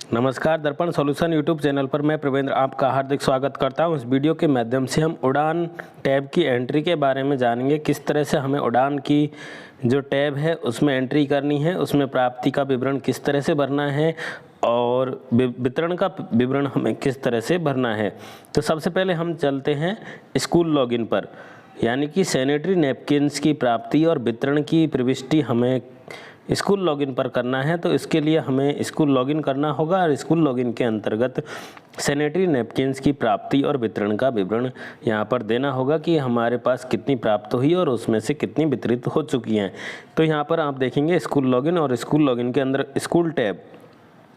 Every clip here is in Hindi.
नमस्कार, दर्पण सॉल्यूशन यूट्यूब चैनल पर मैं प्रवेंद्र आपका हार्दिक स्वागत करता हूं। इस वीडियो के माध्यम से हम उड़ान टैब की एंट्री के बारे में जानेंगे। किस तरह से हमें उड़ान की जो टैब है उसमें एंट्री करनी है, उसमें प्राप्ति का विवरण किस तरह से भरना है और वितरण का विवरण हमें किस तरह से भरना है। तो सबसे पहले हम चलते हैं स्कूल लॉगिन पर, यानी कि सैनिटरी नैपकिन्स की प्राप्ति और वितरण की प्रविष्टि हमें स्कूल लॉगिन पर करना है। तो इसके लिए हमें स्कूल लॉगिन करना होगा और स्कूल लॉगिन के अंतर्गत सैनिटरी नैपकिन्स की प्राप्ति और वितरण का विवरण यहाँ पर देना होगा कि हमारे पास कितनी प्राप्त हुई और उसमें से कितनी वितरित हो चुकी हैं। तो यहाँ पर आप देखेंगे स्कूल लॉगिन, और स्कूल लॉगिन के अंदर स्कूल टैब,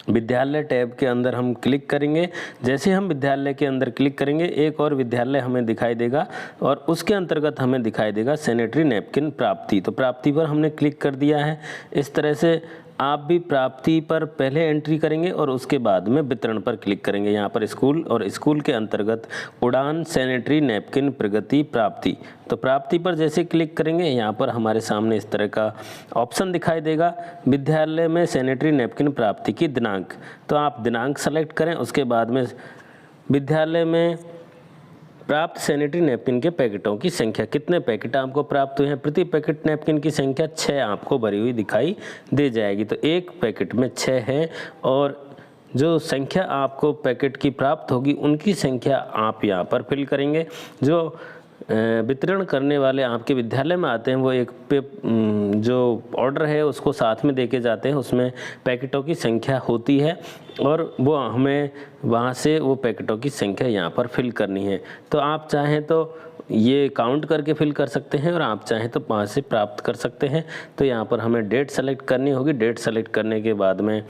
विद्यालय टैब के अंदर हम क्लिक करेंगे। जैसे हम विद्यालय के अंदर क्लिक करेंगे एक और विद्यालय हमें दिखाई देगा और उसके अंतर्गत हमें दिखाई देगा सैनिटरी नैपकिन प्राप्ति। तो प्राप्ति पर हमने क्लिक कर दिया है। इस तरह से आप भी प्राप्ति पर पहले एंट्री करेंगे और उसके बाद में वितरण पर क्लिक करेंगे। यहाँ पर स्कूल और स्कूल के अंतर्गत उड़ान सैनिटरी नैपकिन प्रगति प्राप्ति। तो प्राप्ति पर जैसे क्लिक करेंगे यहाँ पर हमारे सामने इस तरह का ऑप्शन दिखाई देगा, विद्यालय में सैनिटरी नैपकिन प्राप्ति की दिनांक। तो आप दिनांक सेलेक्ट करें, उसके बाद में विद्यालय में प्राप्त सैनिटरी नैपकिन के पैकेटों की संख्या, कितने पैकेट आपको प्राप्त हुए हैं। प्रति पैकेट नैपकिन की संख्या 6 आपको भरी हुई दिखाई दे जाएगी। तो एक पैकेट में 6 है और जो संख्या आपको पैकेट की प्राप्त होगी उनकी संख्या आप यहाँ पर फिल करेंगे। जो वितरण करने वाले आपके विद्यालय में आते हैं वो एक जो ऑर्डर है उसको साथ में देके जाते हैं, उसमें पैकेटों की संख्या होती है और वो हमें वहाँ से वो पैकेटों की संख्या यहाँ पर फिल करनी है। तो आप चाहें तो ये काउंट करके फिल कर सकते हैं और आप चाहें तो वहाँ से प्राप्त कर सकते हैं। तो यहाँ पर हमें डेट सेलेक्ट करनी होगी। डेट सेलेक्ट करने के बाद में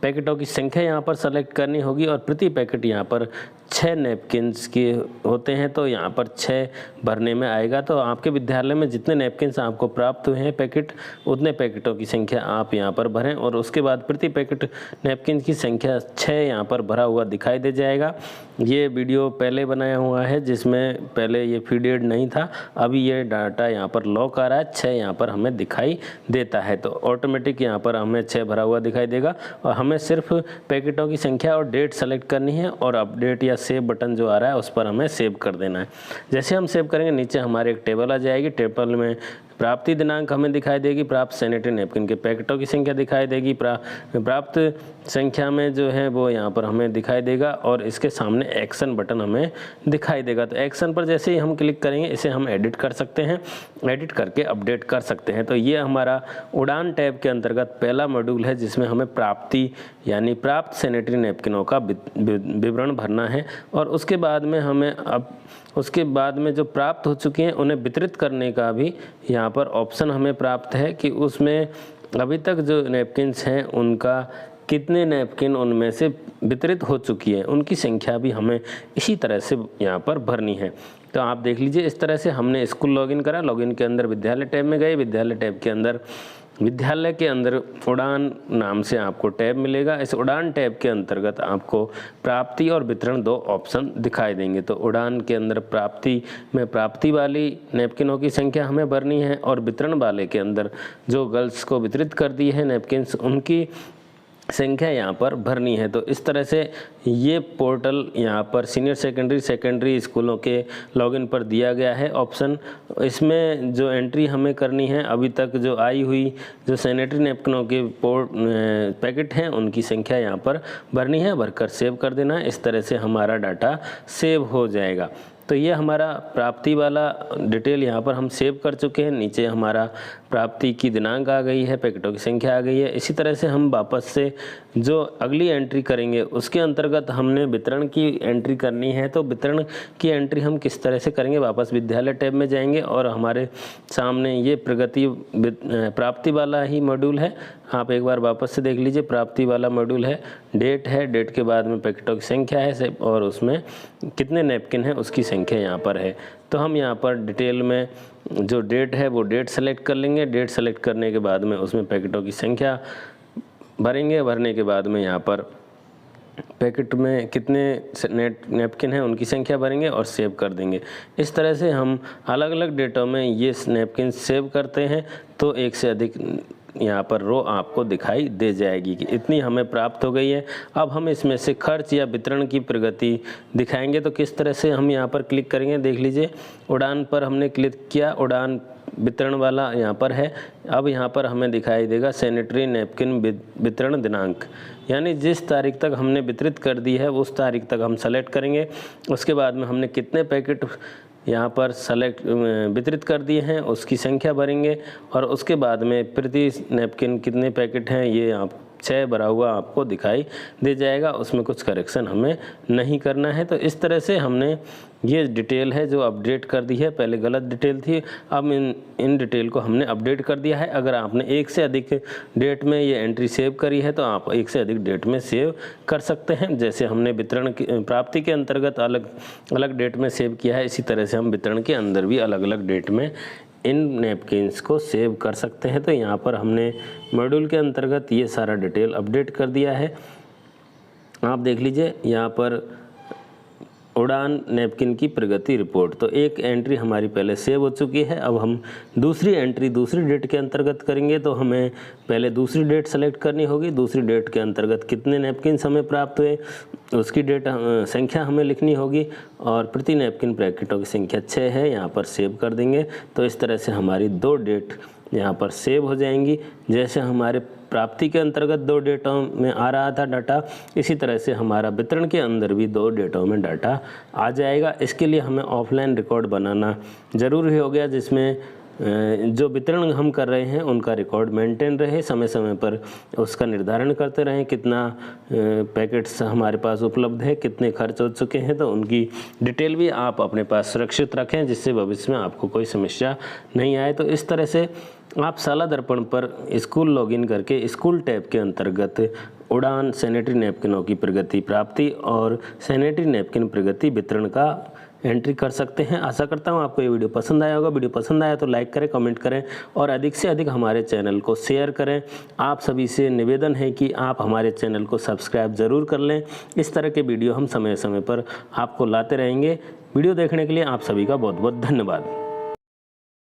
पैकेटों की संख्या यहाँ पर सेलेक्ट करनी होगी और प्रति पैकेट यहाँ पर 6 नैपकिन्स के होते हैं। तो यहाँ पर 6 भरने में आएगा। तो आपके विद्यालय में जितने नैपकिन्स आपको प्राप्त हुए हैं पैकेट, उतने पैकेटों की संख्या आप यहाँ पर भरें और उसके बाद प्रति पैकेट नैपकिन की संख्या 6 यहाँ पर भरा हुआ दिखाई दे जाएगा। ये वीडियो पहले बनाया हुआ है जिसमें पहले ये फीडेड नहीं था, अभी ये डाटा यहाँ पर लॉक आ रहा है, 6 यहाँ पर हमें दिखाई देता है। तो ऑटोमेटिक यहाँ पर हमें 6 भरा हुआ दिखाई देगा और हमें सिर्फ पैकेटों की संख्या और डेट सेलेक्ट करनी है और अपडेट या सेव बटन जो आ रहा है उस पर हमें सेव कर देना है। जैसे हम सेव करेंगे नीचे हमारे एक टेबल आ जाएगी। टेबल में प्राप्ति दिनांक हमें दिखाई देगी, प्राप्त सैनिटरी नैपकिन के पैकेटों की संख्या दिखाई देगी, प्राप्त संख्या में जो है वो यहाँ पर हमें दिखाई देगा और इसके सामने एक्शन बटन हमें दिखाई देगा। तो एक्शन पर जैसे ही हम क्लिक करेंगे इसे हम एडिट कर सकते हैं, एडिट करके अपडेट कर सकते हैं। तो ये हमारा उड़ान टैब के अंतर्गत पहला मॉड्यूल है जिसमें हमें प्राप्ति यानी प्राप्त सैनिटरी नैपकिनों का विवरण भरना है और उसके बाद में हमें उसके बाद में जो प्राप्त हो चुके हैं उन्हें वितरित करने का भी यहाँ पर ऑप्शन हमें प्राप्त है कि उसमें अभी तक जो नैपकिन्स हैं उनका कितने नैपकिन उनमें से वितरित हो चुकी है, उनकी संख्या भी हमें इसी तरह से यहाँ पर भरनी है। तो आप देख लीजिए इस तरह से हमने स्कूल लॉगिन करा। लॉगिन के अंदर विद्यालय टैब में गए, विद्यालय टैब के अंदर विद्यालय के अंदर उड़ान नाम से आपको टैब मिलेगा। इस उड़ान टैब के अंतर्गत आपको प्राप्ति और वितरण 2 ऑप्शन दिखाई देंगे। तो उड़ान के अंदर प्राप्ति में प्राप्ति वाली नैपकिनों की संख्या हमें भरनी है और वितरण वाले के अंदर जो गर्ल्स को वितरित कर दी है नैपकिन्स उनकी संख्या यहाँ पर भरनी है। तो इस तरह से ये पोर्टल यहाँ पर सीनियर सेकेंडरी स्कूलों के लॉगिन पर दिया गया है ऑप्शन। इसमें जो एंट्री हमें करनी है अभी तक जो आई हुई जो सैनिटरी नैपकिनों के पैकेट हैं उनकी संख्या यहाँ पर भरनी है, भरकर सेव कर देना है। इस तरह से हमारा डाटा सेव हो जाएगा। तो ये हमारा प्राप्ति वाला डिटेल यहाँ पर हम सेव कर चुके हैं। नीचे हमारा प्राप्ति की दिनांक आ गई है, पैकेटों की संख्या आ गई है। इसी तरह से हम वापस से जो अगली एंट्री करेंगे उसके अंतर्गत हमने वितरण की एंट्री करनी है। तो वितरण की एंट्री हम किस तरह से करेंगे, वापस विद्यालय टैब में जाएंगे और हमारे सामने ये प्रगति प्राप्ति वाला ही मॉड्यूल है। आप एक बार वापस से देख लीजिए, प्राप्ति वाला मॉड्यूल है, डेट है, डेट के बाद में पैकेटों की संख्या है और उसमें कितने नैपकिन है उसकी संख्या यहाँ पर है। तो हम यहाँ पर डिटेल में जो डेट है वो डेट सेलेक्ट कर लेंगे। डेट सेलेक्ट करने के बाद में उसमें पैकेटों की संख्या भरेंगे। भरने के बाद में यहाँ पर पैकेट में कितने नैपकिन हैं उनकी संख्या भरेंगे और सेव कर देंगे। इस तरह से हम अलग अलग डेटों में ये नैपकिन सेव करते हैं। तो एक से अधिक यहाँ पर रो आपको दिखाई दे जाएगी कि इतनी हमें प्राप्त हो गई है। अब हम इसमें से खर्च या वितरण की प्रगति दिखाएंगे। तो किस तरह से हम यहाँ पर क्लिक करेंगे, देख लीजिए उड़ान पर हमने क्लिक किया, उड़ान वितरण वाला यहाँ पर है। अब यहाँ पर हमें दिखाई देगा सैनिटरी नैपकिन वितरण दिनांक, यानी जिस तारीख तक हमने वितरित कर दी है उस तारीख तक हम सेलेक्ट करेंगे। उसके बाद में हमने कितने पैकेट यहाँ पर वितरित कर दिए हैं उसकी संख्या भरेंगे, और उसके बाद में प्रति नैपकिन कितने पैकेट हैं ये आप 6 भरा हुआ आपको दिखाई दे जाएगा। उसमें कुछ करेक्शन हमें नहीं करना है। तो इस तरह से हमने ये डिटेल है जो अपडेट कर दी है, पहले गलत डिटेल थी, अब इन डिटेल को हमने अपडेट कर दिया है। अगर आपने एक से अधिक डेट में ये एंट्री सेव करी है तो आप एक से अधिक डेट में सेव कर सकते हैं। जैसे हमने वितरण की प्राप्ति के अंतर्गत अलग अलग डेट में सेव किया है, इसी तरह से हम वितरण के अंदर भी अलग अलग डेट में इन नैपकिन्स को सेव कर सकते हैं। तो यहाँ पर हमने मॉड्यूल के अंतर्गत ये सारा डिटेल अपडेट कर दिया है। आप देख लीजिए यहाँ पर उड़ान नैपकिन की प्रगति रिपोर्ट, तो एक एंट्री हमारी पहले सेव हो चुकी है। अब हम दूसरी एंट्री दूसरी डेट के अंतर्गत करेंगे, तो हमें पहले दूसरी डेट सेलेक्ट करनी होगी। दूसरी डेट के अंतर्गत कितने नैपकिन हमें प्राप्त हुए उसकी डेट संख्या हमें लिखनी होगी, और प्रति नैपकिन पैकेटों की संख्या 6 है, यहाँ पर सेव कर देंगे। तो इस तरह से हमारी 2 डेट यहाँ पर सेव हो जाएंगी। जैसे हमारे प्राप्ति के अंतर्गत 2 डेटों में आ रहा था डाटा, इसी तरह से हमारा वितरण के अंदर भी 2 डेटों में डाटा आ जाएगा। इसके लिए हमें ऑफलाइन रिकॉर्ड बनाना ज़रूरी हो गया, जिसमें जो वितरण हम कर रहे हैं उनका रिकॉर्ड मेंटेन रहे, समय समय पर उसका निर्धारण करते रहें कितना पैकेट्स हमारे पास उपलब्ध है, कितने खर्च हो चुके हैं। तो उनकी डिटेल भी आप अपने पास सुरक्षित रखें, जिससे भविष्य में आपको कोई समस्या नहीं आए। तो इस तरह से आप शाला दर्पण पर स्कूल लॉगिन करके स्कूल टैब के अंतर्गत उड़ान सैनिटरी नैपकिनों की प्रगति प्राप्ति और सैनिटरी नैपकिन प्रगति वितरण का एंट्री कर सकते हैं। आशा करता हूँ आपको ये वीडियो पसंद आया होगा। वीडियो पसंद आया तो लाइक करें, कमेंट करें और अधिक से अधिक हमारे चैनल को शेयर करें। आप सभी से निवेदन है कि आप हमारे चैनल को सब्सक्राइब ज़रूर कर लें। इस तरह के वीडियो हम समय समय पर आपको लाते रहेंगे। वीडियो देखने के लिए आप सभी का बहुत बहुत धन्यवाद।